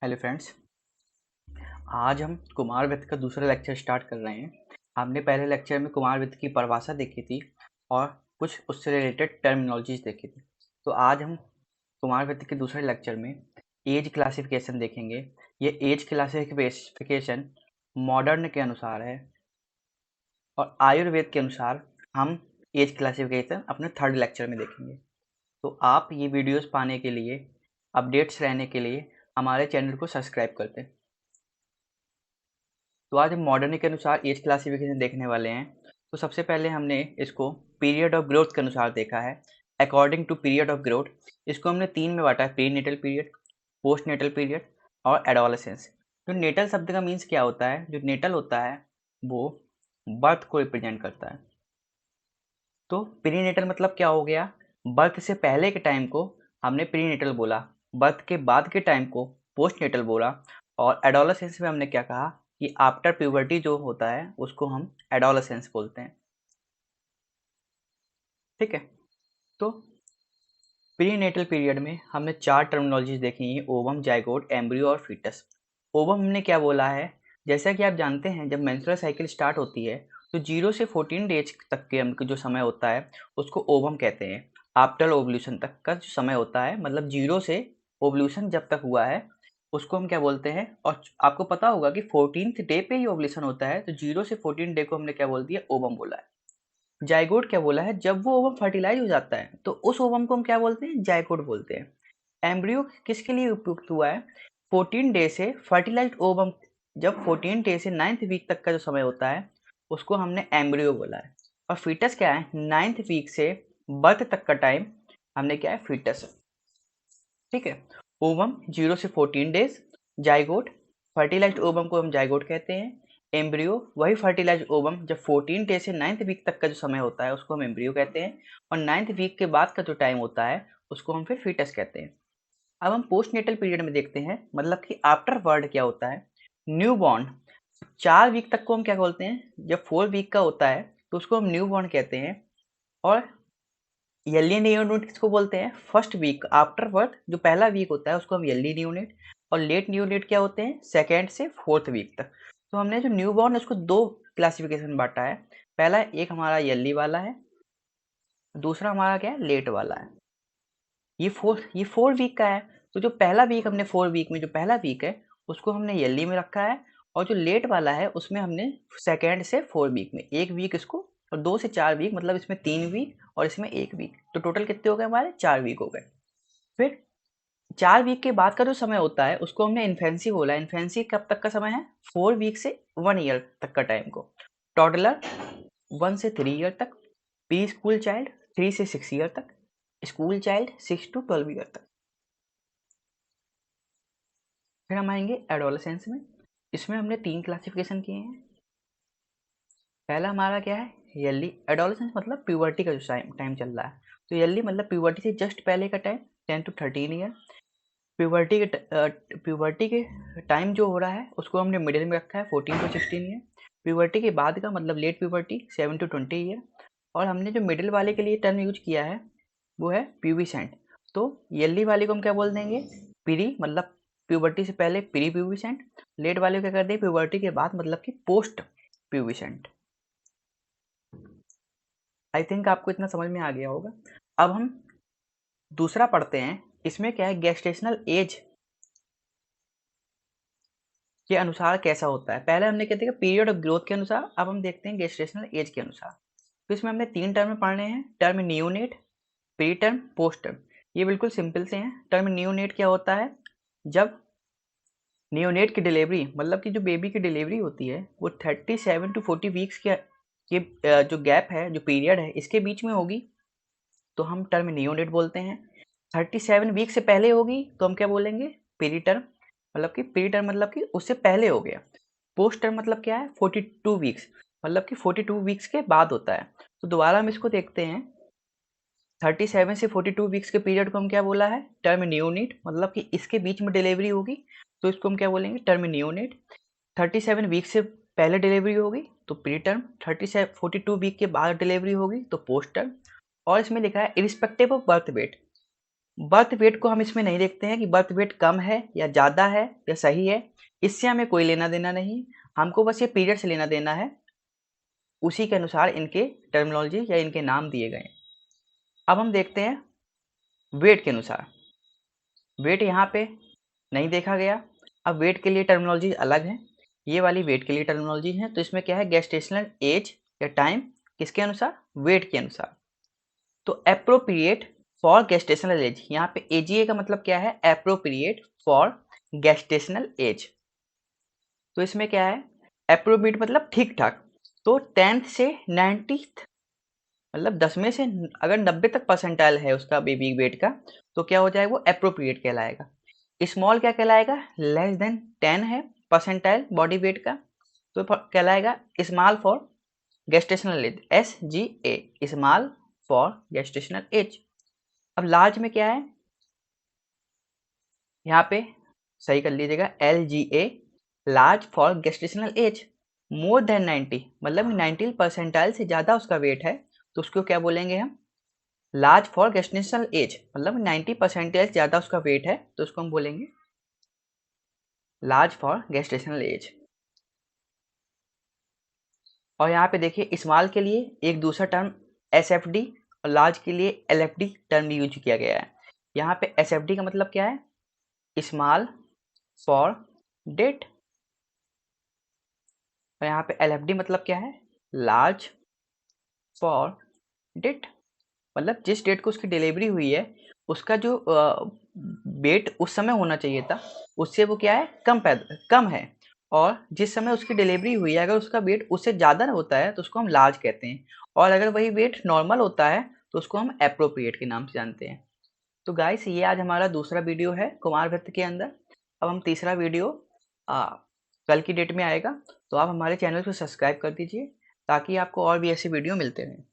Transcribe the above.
Hello friends. आज हम कुमार वृत्त का दूसरा लेक्चर स्टार्ट कर रहे हैं। हमने पहले लेक्चर में कुमार वृत्त की परिभाषा देखी थी और कुछ उससे रिलेटेड टर्मिनोलॉजीज देखी थी। तो आज हम कुमार वृत्त के दूसरे लेक्चर में एज क्लासिफिकेशन देखेंगे। ये एज क्लासिफिकेशन मॉडर्न के अनुसार है और आयुर्वेद के अनुसार हम एज क्लासिफिकेशन अपने थर्ड लेक्चर में देखेंगे। तो आप ये वीडियोस पाने के लिए, अपडेट्स रहने के लिए हमारे चैनल को सब्सक्राइब करते हैं। तो आज हम मॉडर्न के अनुसार एज क्लासिफिकेशन देखने वाले हैं। तो सबसे पहले हमने इसको पीरियड ऑफ ग्रोथ के अनुसार देखा है। According to period of growth इसको हमने तीन में बांटा है: pre natal period, post natal period और एडोलेसेंस। जो नेटल शब्द का मीन्स क्या होता है? जो नेटल होता है वो बर्थ को रिप्रेजेंट करता है। तो प्री नेटल मतलब क्या हो गया? बर्थ से पहले के टाइम को हमने प्री नेटल बोला, बर्थ के बाद के टाइम को पोस्ट नेटल बोला, और एडोलेसेंस में हमने क्या कहा कि आफ्टर प्यूबर्टी जो होता है उसको हम एडोलेसेंस बोलते हैं। ठीक है। तो प्री नेटल पीरियड में हमने चार टर्मिनोलॉजीज देखी हैं: ओवम, जाइगोट, एम्ब्रियो और फीटस। ओवम हमने क्या बोला है? जैसा कि आप जानते हैं, जब मेंस्ट्रुअल साइकिल स्टार्ट होती है तो 0 से 14 डेज तक के जो समय होता है उसको ओवम कहते हैं। आफ्टर ओवल्यूशन तक का जो समय होता है, मतलब 0 से ओवल्यूशन जब तक हुआ है उसको हम क्या बोलते हैं। और आपको पता होगा कि 14th डे पे ही ओवल्यूशन होता है, तो 0 से 14 डे को हमने क्या बोल दिया? ओवम बोला है। जाइगोट क्या बोला है? जब वो ओवम फर्टिलाइज हो जाता है तो उस ओवम को हम क्या बोलते हैं? जाइगोट बोलते हैं। एम्ब्रियो किसके लिए उपयुक्त हुआ है? 14 डे से फर्टिलाइज्ड ओवम, जब 14 डे से 9th वीक तक का जो समय होता है उसको हमने एम्ब्रियो बोला है। और फीटस क्या है? 9th वीक से बर्थ तक का टाइम हमने क्या है? फीटस। ठीक है। ओवम 0 से 14 डेज, जाइगोट फर्टिलाइज्ड ओवम को हम जाइगोट कहते हैं, एम्ब्रियो वही फर्टिलाइज्ड ओवम जब 14 डे से 9th वीक तक का जो समय होता है उसको हम एम्ब्रियो कहते हैं, और 9th वीक के बाद का जो टाइम होता है उसको हम फिर फीटस कहते हैं। अब हम पोस्ट नेटल पीरियड में देखते हैं, मतलब कि आफ्टर वर्ड क्या होता है। न्यू बॉर्न 4 वीक तक को हम क्या बोलते हैं? जब 4 वीक का होता है तो उसको हम न्यू बॉर्न कहते हैं। और यली नियोनेट किसको बोलते हैं? फर्स्ट वीक आफ्टर बर्थ जो पहला वीक होता है उसको हम यली नियोनेट, और लेट नियोनेट क्या होते हैं? सेकेंड से फोर्थ वीक तक। तो हमने जो न्यू बॉर्न उसको दो क्लासिफिकेशन बांटा है। पहला एक हमारा यली वाला है, दूसरा हमारा क्या है? लेट वाला है। ये 4 वीक का है। तो जो पहला वीक हमने 4 वीक में, जो पहला वीक है उसको हमने यली में रखा है, और जो लेट वाला है उसमें हमने सेकेंड से 4 वीक में एक वीक इसको, और 2 से 4 वीक, मतलब इसमें 3 वीक और इसमें 1 वीक, तो टोटल कितने हो गए? हमारे 4 वीक हो गए। फिर 4 वीक के बाद का जो समय होता है उसको हमने इन्फेंसी बोला। इन्फेंसी कब तक का समय है? 4 वीक से 1 ईयर तक का टाइम को। टॉडलर 1 से 3 ईयर तक, प्री स्कूल चाइल्ड 3 से 6 ईयर तक, स्कूल चाइल्ड 6 to 12 ईयर तक। फिर हम आएंगे एडोलेसेंस में। इसमें हमने 3 क्लासिफिकेशन किए हैं। पहला हमारा क्या है? यली। एडोलेसेंस मतलब प्यूबर्टी का जो टाइम चल रहा है, तो यली मतलब प्यूबर्टी से जस्ट पहले का टाइम, 10 to 13 ईयर। प्यूबर्टी के टाइम जो हो रहा है उसको हमने मिडिल में रखा है, 14 to 16 ईयर। प्यूबर्टी के बाद का मतलब लेट प्यूबर्टी, 7 to 20 ईयर। और हमने जो मिडिल वाले के लिए टर्म यूज किया है वो है प्यूबिसेंट। तो येली वाले को हम क्या बोल देंगे? प्री, मतलब प्यूबर्टी से पहले प्री प्यूबिसेंट। लेट वाले को क्या कर दें? प्यूबर्टी के बाद, मतलब कि पोस्ट प्यूबिसेंट। आई थिंक आपको इतना समझ में आ गया होगा। अब हम दूसरा पढ़ते हैं। इसमें क्या है? गेस्टेशनल एज के अनुसार कैसा होता है। पहले हमने क्या देखा? पीरियड ऑफ ग्रोथ के अनुसार। अब हम देखते हैं गेस्टेशनल एज के अनुसार। तो इसमें हमने 3 टर्म पढ़ने हैं: term neonate, pre term, post term. ये बिल्कुल सिंपल से हैं। टर्म न्यूनेट क्या होता है? जब नियोनेट की डिलीवरी, मतलब कि जो बेबी की डिलीवरी होती है वो 37 to 40 वीक्स के जो गैप है, जो पीरियड है, इसके बीच में होगी तो हम टर्म नियोनेट बोलते हैं। 37 वीक से पहले होगी तो हम क्या बोलेंगे? प्री टर्म, मतलब कि प्री टर्म मतलब कि उससे पहले हो गया। पोस्ट टर्म मतलब क्या है? 42 वीक्स, मतलब कि 42 वीक्स के बाद होता है। तो दोबारा हम इसको देखते हैं। 37 से 42 वीक्स के पीरियड को हम क्या बोला है? टर्म नियोनेट, मतलब कि इसके बीच में डिलीवरी होगी तो इसको हम क्या बोलेंगे? Term neonate. 37 वीक से पहले डिलीवरी होगी तो प्री टर्म, 42 वीक के बाद डिलीवरी होगी तो पोस्ट टर्म। और इसमें लिखा है irrespective of birth weight, birth weight को हम इसमें नहीं देखते हैं कि बर्थ वेट कम है या ज़्यादा है या सही है, इससे हमें कोई लेना देना नहीं। हमको बस ये पीरियड से लेना देना है, उसी के अनुसार इनके टर्मिनोलॉजी या इनके नाम दिए गए। अब हम देखते हैं वेट के अनुसार। वेट यहाँ पे नहीं देखा गया। अब वेट के लिए टर्मिनोलॉजी अलग है, ये वाली वेट के लिए टर्मिनोलॉजी है। तो इसमें क्या है, गेस्टेशनल एज या टाइम किसके अनुसार, वेट के अनुसार। तो एप्रोप्रिएट फॉर गेस्टेशनल एज, यहाँ पे एजीए का मतलब क्या है, एप्रोप्रिएट फॉर गेस्टेशनल एज। तो इसमें क्या है, एप्रोप्रिएट मतलब ठीक ठाक। तो 10th से 90th मतलब 10 में से अगर 90 तक परसेंटाइल है उसका बेबी वेट का, तो क्या हो जाएगा, वो एप्रोप्रिएट कहलाएगा। स्मॉल क्या कहलाएगा, लेस देन 10 है परसेंटाइल बॉडी वेट का, तो कहलाएगा small for gestational age, SGA, small for gestational age. अब लार्ज में क्या है, यहाँ पे सही कर लीजिएगा, LGA, large for gestational age. More than 90 मतलब 90 परसेंटाइल से ज़्यादा उसका वेट है, तो उसको क्या बोलेंगे हम, लार्ज फॉर गेस्टेशनल एज। मतलब 90 परसेंटाइल ज़्यादा उसका वेट है तो उसको हम बोलेंगे लार्ज फॉर गेस्टेशनल एज। और यहाँ पे देखिए स्मॉल के लिए एक दूसरा टर्म SFD और लार्ज के लिए LFD टर्म यूज किया गया है। यहाँ पे SFD का मतलब क्या है, स्मॉल फॉर डेट, और यहाँ पे LFD मतलब क्या है, लार्ज फॉर डेट। मतलब जिस डेट को उसकी डिलीवरी हुई है उसका जो वेट उस समय होना चाहिए था उससे वो क्या है, कम है। और जिस समय उसकी डिलीवरी हुई है अगर उसका वेट उससे ज़्यादा होता है तो उसको हम लार्ज कहते हैं, और अगर वही वेट नॉर्मल होता है तो उसको हम एप्रोप्रिएट के नाम से जानते हैं। तो गाइस ये आज हमारा दूसरा वीडियो है कुमार वृत्त के अंदर। अब हम तीसरा वीडियो कल की डेट में आएगा, तो आप हमारे चैनल को सब्सक्राइब कर दीजिए ताकि आपको और भी ऐसे वीडियो मिलते रहें।